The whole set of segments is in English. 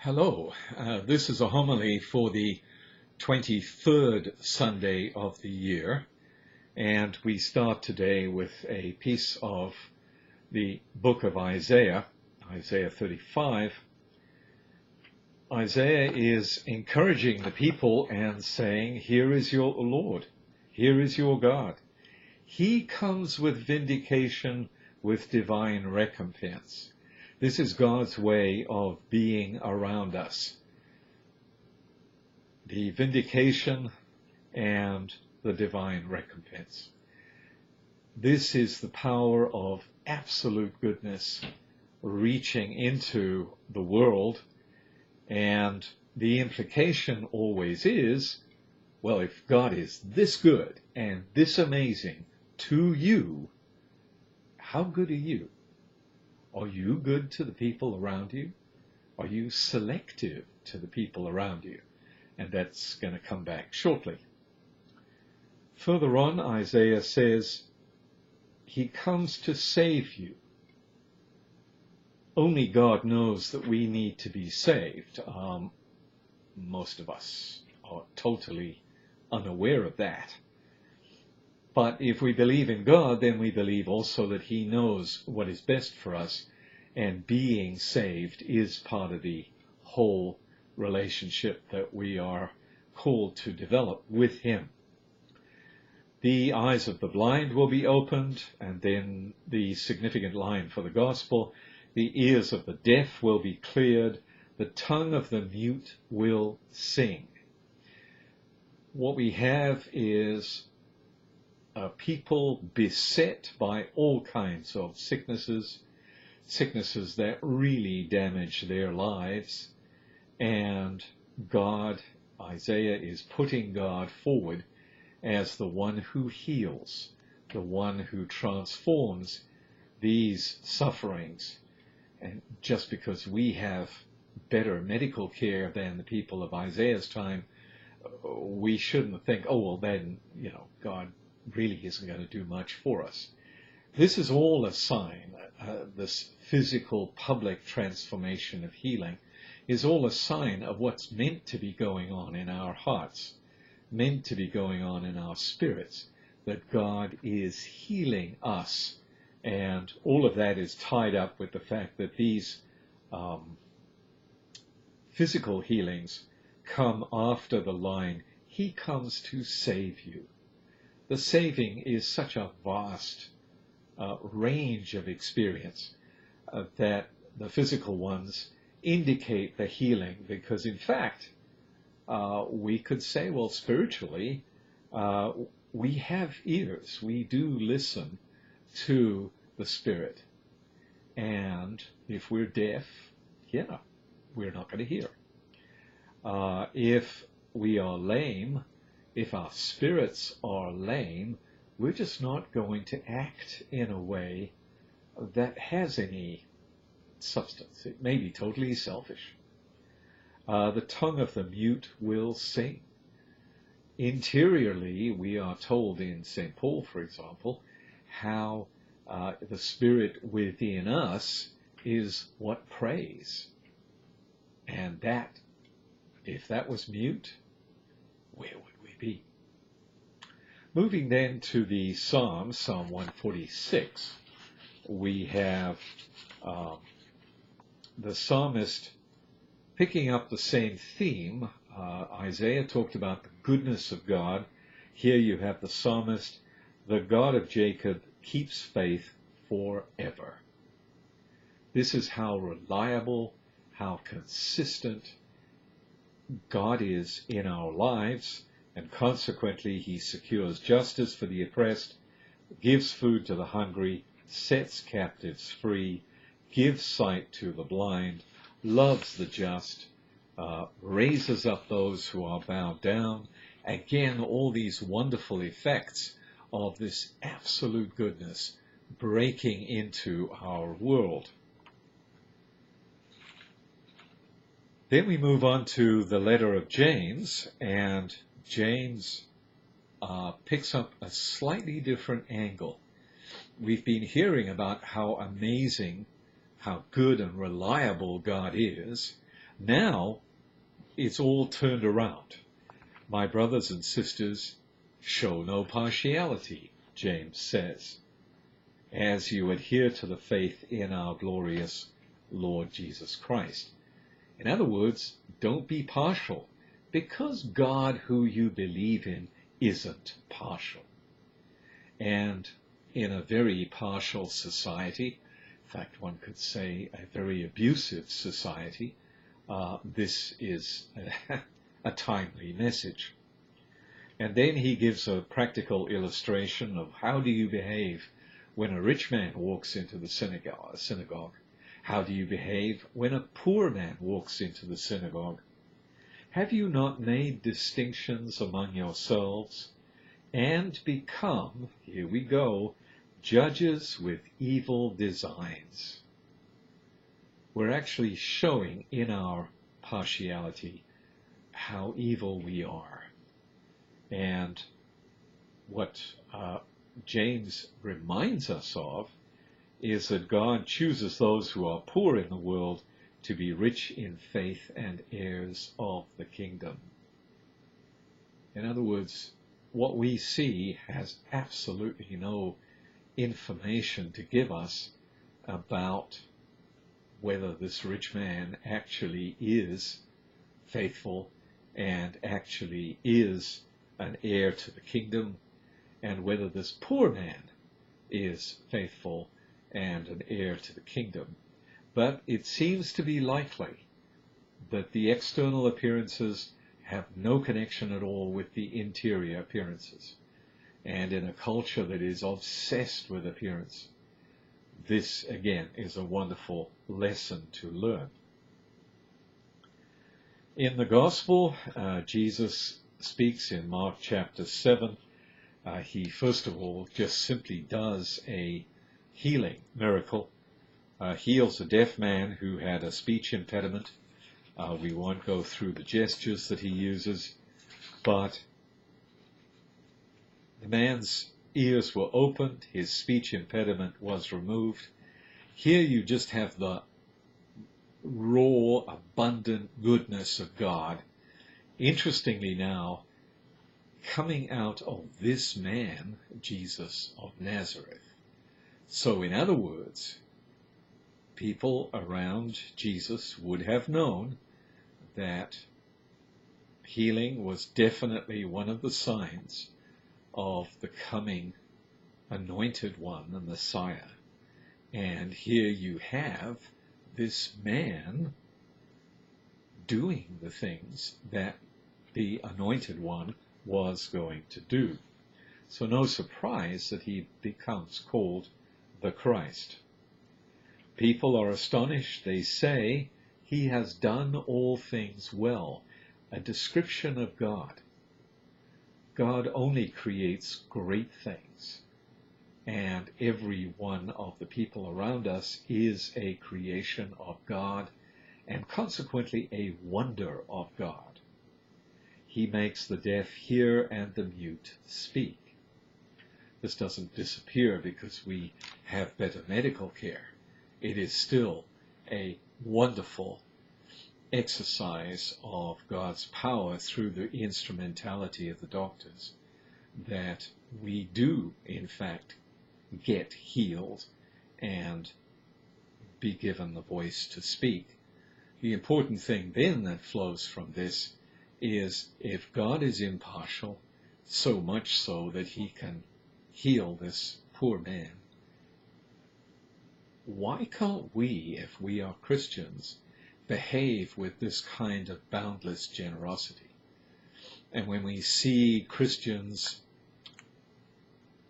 Hello, this is a homily for the 23rd Sunday of the year, and we start today with a piece of the book of Isaiah, Isaiah 35. Isaiah is encouraging the people and saying, "Here is your Lord, here is your God. He comes with vindication, with divine recompense." This is God's way of being around us. The vindication and the divine recompense. This is the power of absolute goodness reaching into the world, and the implication always is, well, if God is this good and this amazing to you, how good are you? Are you good to the people around you? Are you selective to the people around you? And that's going to come back shortly. Further on, Isaiah says, He comes to save you. Only God knows that we need to be saved. Most of us are totally unaware of that. But if we believe in God, then we believe also that He knows what is best for us, and being saved is part of the whole relationship that we are called to develop with Him. The eyes of the blind will be opened, and then the significant line for the gospel, the ears of the deaf will be cleared, the tongue of the mute will sing. What we have is people beset by all kinds of sicknesses that really damage their lives, and God, Isaiah is putting God forward as the one who heals, the one who transforms these sufferings. And just because we have better medical care than the people of Isaiah's time, we shouldn't think, oh, well, then, God really isn't going to do much for us. This is all a sign. This physical public transformation of healing is all a sign of what's meant to be going on in our hearts, meant to be going on in our spirits, that God is healing us. And all of that is tied up with the fact that these physical healings come after the line, He comes to save you. The saving is such a vast range of experience that the physical ones indicate the healing, because in fact we could say, well, spiritually we have ears, we do listen to the Spirit, and if we're deaf, we're not going to hear. If we are lame, if our spirits are lame, we're just not going to act in a way that has any substance. It may be totally selfish. The tongue of the mute will sing. Interiorly, we are told in St. Paul, for example, how the Spirit within us is what prays. And that, if that was mute, where would we be? Moving then to the Psalms, Psalm 146, we have the psalmist picking up the same theme. Isaiah talked about the goodness of God. Here you have the psalmist, the God of Jacob keeps faith forever. This is how reliable, how consistent God is in our lives, and consequently He secures justice for the oppressed, gives food to the hungry, sets captives free, gives sight to the blind, loves the just, raises up those who are bowed down. Again, all these wonderful effects of this absolute goodness breaking into our world. Then we move on to the letter of James, and James picks up a slightly different angle. We've been hearing about how amazing, how good and reliable God is, Now it's all turned around. My brothers and sisters, show no partiality, James says, as you adhere to the faith in our glorious Lord Jesus Christ. In other words, don't be partial, because God, who you believe in, isn't partial. And in a very partial society, in fact, one could say a very abusive society, this is a timely message. And then he gives a practical illustration of how do you behave when a rich man walks into the synagogue. How do you behave when a poor man walks into the synagogue? Have you not made distinctions among yourselves and become, here we go, judges with evil designs? We're actually showing in our partiality how evil we are. And what James reminds us of is that God chooses those who are poor in the world to be rich in faith and heirs of the kingdom. In other words, what we see has absolutely no information to give us about whether this rich man actually is faithful and actually is an heir to the kingdom, and whether this poor man is faithful and an heir to the kingdom. But it seems to be likely that the external appearances have no connection at all with the interior appearances. And in a culture that is obsessed with appearance, this again is a wonderful lesson to learn. In the Gospel, Jesus speaks in Mark chapter 7. He first of all just simply does a healing miracle, heals a deaf man who had a speech impediment. We won't go through the gestures that he uses, but the man's ears were opened, his speech impediment was removed. Here you just have the raw, abundant goodness of God. Interestingly now, coming out of this man, Jesus of Nazareth. So in other words, people around Jesus would have known that healing was definitely one of the signs of the coming anointed one, the Messiah. And here you have this man doing the things that the anointed one was going to do. So no surprise that he becomes called the Christ. People are astonished. They say, he has done all things well. A description of God. God only creates great things. And every one of the people around us is a creation of God, and consequently a wonder of God. He makes the deaf hear and the mute speak. This doesn't disappear because we have better medical care. It is still a wonderful exercise of God's power through the instrumentality of the doctors that we do, in fact, get healed and be given the voice to speak. The important thing then that flows from this is if God is impartial, so much so that he can heal this poor man, why can't we, if we are Christians, behave with this kind of boundless generosity? And when we see Christians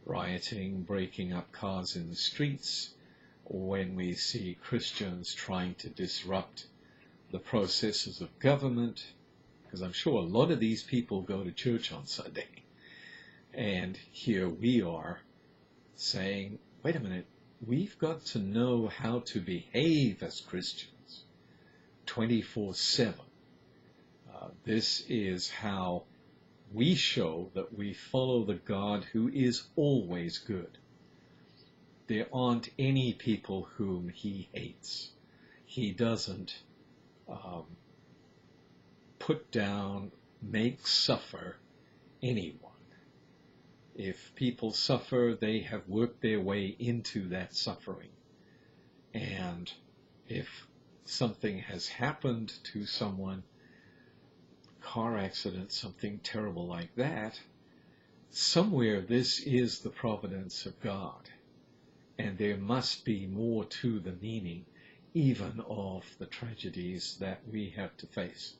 rioting, breaking up cars in the streets, or when we see Christians trying to disrupt the processes of government, because I'm sure a lot of these people go to church on Sunday, and here we are saying, wait a minute, we've got to know how to behave as Christians 24/7. This is how we show that we follow the God who is always good. There aren't any people whom he hates. He doesn't put down, make suffer anyone. If people suffer, they have worked their way into that suffering. And if something has happened to someone, car accident, something terrible like that, somewhere this is the providence of God. And there must be more to the meaning even of the tragedies that we have to face.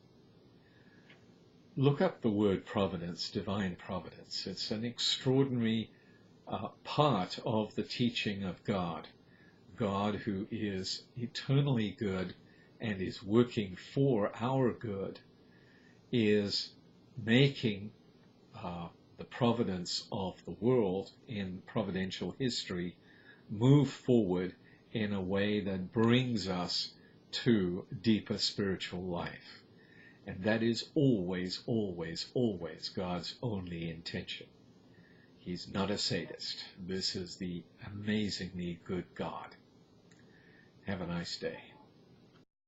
Look up the word providence, divine providence. It's an extraordinary part of the teaching of God. God, who is eternally good and is working for our good, is making the providence of the world in providential history move forward in a way that brings us to deeper spiritual life. And that is always, always, always God's only intention. He's not a sadist. This is the amazingly good God. Have a nice day.